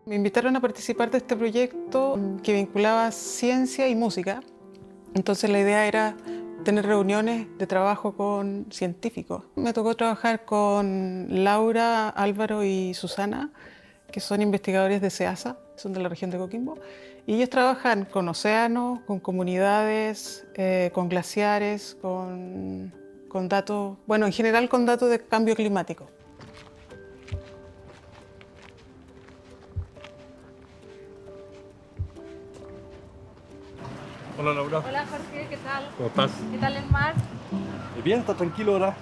Me invitaron a participar de este proyecto que vinculaba ciencia y música. Entonces la idea era tener reuniones de trabajo con científicos. Me tocó trabajar con Laura, Álvaro y Susana, que son investigadores de SEASA, son de la región de Coquimbo, y ellos trabajan con océanos, con comunidades, con glaciares, con datos, bueno, en general con datos de cambio climático. Hola Laura. Hola Jorge, ¿qué tal? ¿Cómo estás? ¿Qué tal el mar? Bien, está tranquilo ahora.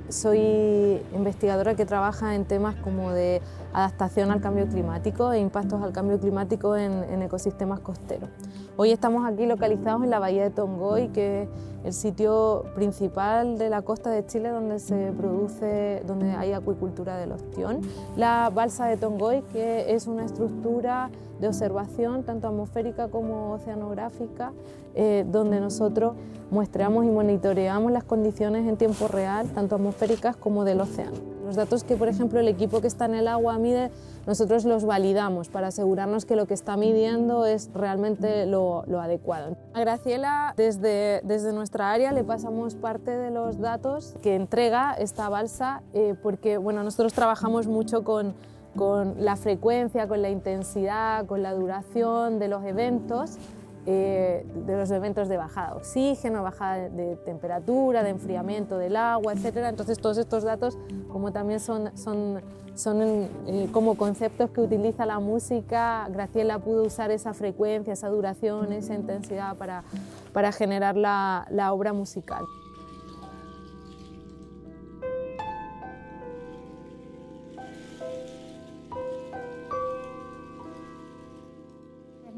Soy investigadora que trabaja en temas como de adaptación al cambio climático e impactos al cambio climático en ecosistemas costeros. Hoy estamos aquí localizados en la bahía de Tongoy, que es el sitio principal de la costa de Chile donde hay acuicultura del ostión. La balsa de Tongoy, que es una estructura de observación tanto atmosférica como oceanográfica, donde nosotros muestreamos y monitoreamos las condiciones en tiempo real, tanto atmosféricas como del océano. Los datos que, por ejemplo, el equipo que está en el agua mide, nosotros los validamos para asegurarnos que lo que está midiendo es realmente lo adecuado. A Graciela, desde nuestra área, le pasamos parte de los datos que entrega esta balsa, porque bueno, nosotros trabajamos mucho con la frecuencia, con la intensidad, con la duración de los eventos de bajada de oxígeno, bajada de temperatura, de enfriamiento del agua, etc. Entonces todos estos datos, como también son como conceptos que utiliza la música, Graciela pudo usar esa frecuencia, esa duración, esa intensidad para generar la obra musical.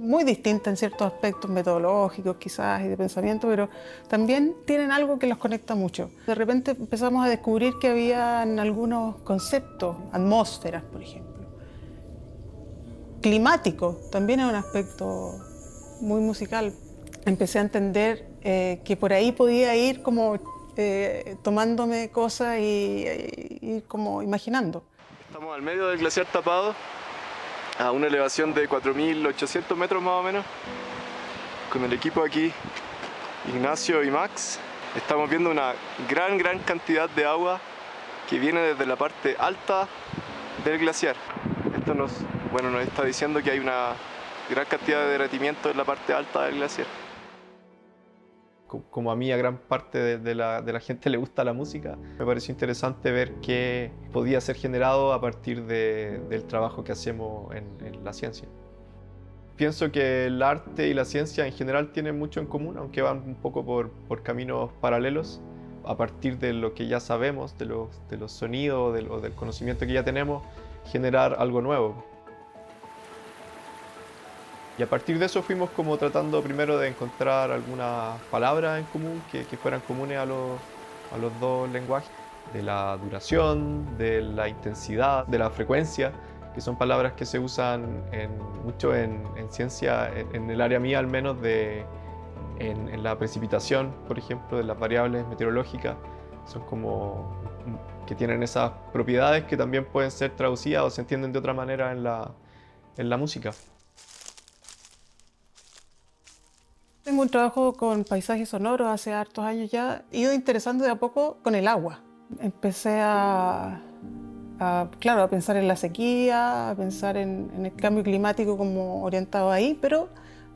Muy distinta en ciertos aspectos metodológicos quizás y de pensamiento, pero también tienen algo que los conecta mucho. De repente empezamos a descubrir que habían algunos conceptos, atmósferas, por ejemplo. Climático también es un aspecto muy musical. Empecé a entender que por ahí podía ir como tomándome cosas y como imaginando. Estamos al medio del glaciar Tapado, a una elevación de 4.800 metros más o menos. Con el equipo aquí, Ignacio y Max, estamos viendo una gran cantidad de agua que viene desde la parte alta del glaciar. Esto nos está diciendo que hay una gran cantidad de derretimiento en la parte alta del glaciar. Como a mí, a gran parte de la gente le gusta la música, me pareció interesante ver qué podía ser generado a partir del trabajo que hacemos en la ciencia. Pienso que el arte y la ciencia en general tienen mucho en común, aunque van un poco por caminos paralelos. A partir de lo que ya sabemos, de los sonidos, del conocimiento que ya tenemos, generar algo nuevo. Y a partir de eso fuimos como tratando primero de encontrar algunas palabras en común que fueran comunes a los dos lenguajes, de la duración, de la intensidad, de la frecuencia, que son palabras que se usan mucho en ciencia, en el área mía al menos, en la precipitación, por ejemplo, de las variables meteorológicas, son como que tienen esas propiedades que también pueden ser traducidas o se entienden de otra manera en la música. Tengo un trabajo con paisajes sonoros hace hartos años ya, he ido interesando de a poco con el agua. Empecé claro, a pensar en la sequía, a pensar en el cambio climático como orientado ahí, pero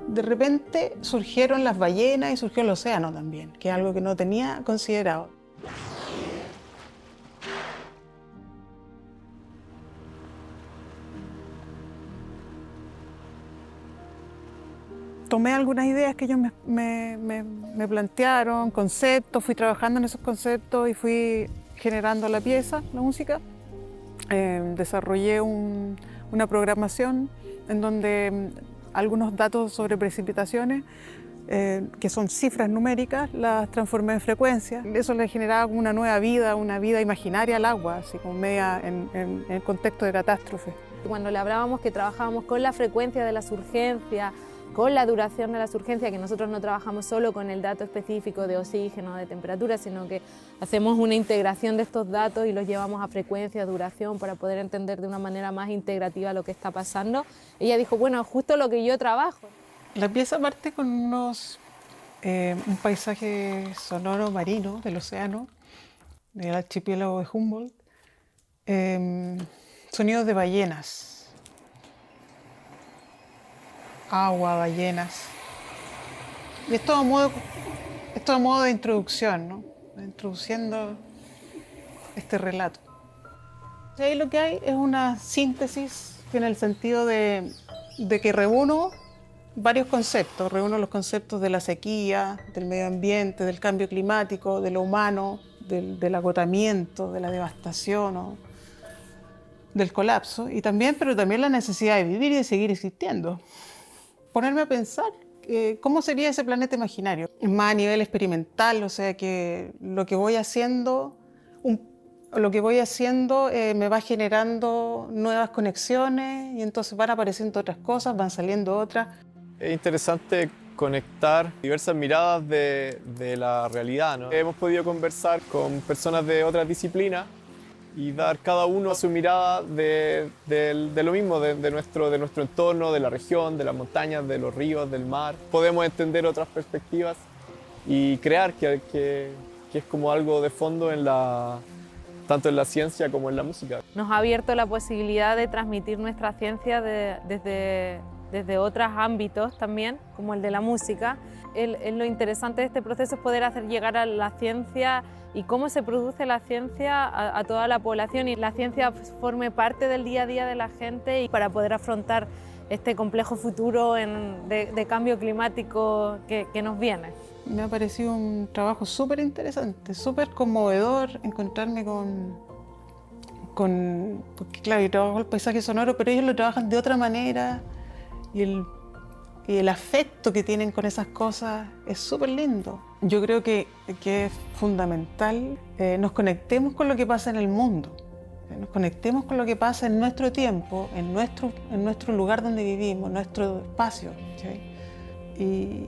de repente surgieron las ballenas y surgió el océano también, que es algo que no tenía considerado. Tomé algunas ideas que ellos me plantearon, conceptos, fui trabajando en esos conceptos y fui generando la pieza, la música. Desarrollé una programación en donde algunos datos sobre precipitaciones, que son cifras numéricas, las transformé en frecuencias. Eso le generaba como una vida imaginaria al agua, así como media en el contexto de catástrofe. Cuando le hablábamos que trabajábamos con la frecuencia de las urgencias, con la duración de la surgencia, que nosotros no trabajamos solo con el dato específico de oxígeno, de temperatura, sino que hacemos una integración de estos datos y los llevamos a frecuencia, duración, para poder entender de una manera más integrativa lo que está pasando. Ella dijo, bueno, justo lo que yo trabajo. La pieza parte con un paisaje sonoro marino del océano, del archipiélago de Humboldt, sonidos de ballenas. Agua, ballenas. Y es todo a modo de introducción, ¿no? Introduciendo este relato. Y ahí lo que hay es una síntesis en el sentido de que reúno varios conceptos. Reúno los conceptos de la sequía, del medio ambiente, del cambio climático, de lo humano, del agotamiento, de la devastación o del colapso, pero también la necesidad de vivir y de seguir existiendo. Ponerme a pensar cómo sería ese planeta imaginario, más a nivel experimental, o sea que lo que voy haciendo me va generando nuevas conexiones y entonces van apareciendo otras cosas, van saliendo otras. Es interesante conectar diversas miradas de la realidad, ¿no? Hemos podido conversar con personas de otras disciplinas y dar cada uno su mirada de lo mismo, de nuestro entorno, de la región, de las montañas, de los ríos, del mar. Podemos entender otras perspectivas y crear que es como algo de fondo tanto en la ciencia como en la música. Nos ha abierto la posibilidad de transmitir nuestra ciencia desde otros ámbitos también, como el de la música. Lo interesante de este proceso es poder hacer llegar a la ciencia y cómo se produce la ciencia a toda la población y la ciencia forme parte del día a día de la gente y para poder afrontar este complejo futuro de cambio climático que nos viene. Me ha parecido un trabajo súper interesante, súper conmovedor encontrarme porque claro, yo trabajo el paisaje sonoro, pero ellos lo trabajan de otra manera y el afecto que tienen con esas cosas es súper lindo. Yo creo que es fundamental nos conectemos con lo que pasa en el mundo, nos conectemos con lo que pasa en nuestro tiempo, en nuestro lugar donde vivimos, en nuestro espacio, ¿sí? Y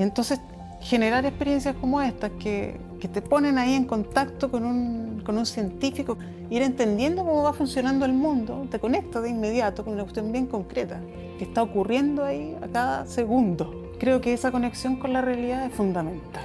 entonces generar experiencias como estas que te ponen ahí en contacto con un científico, ir entendiendo cómo va funcionando el mundo, te conecta de inmediato con una cuestión bien concreta que está ocurriendo ahí a cada segundo. Creo que esa conexión con la realidad es fundamental.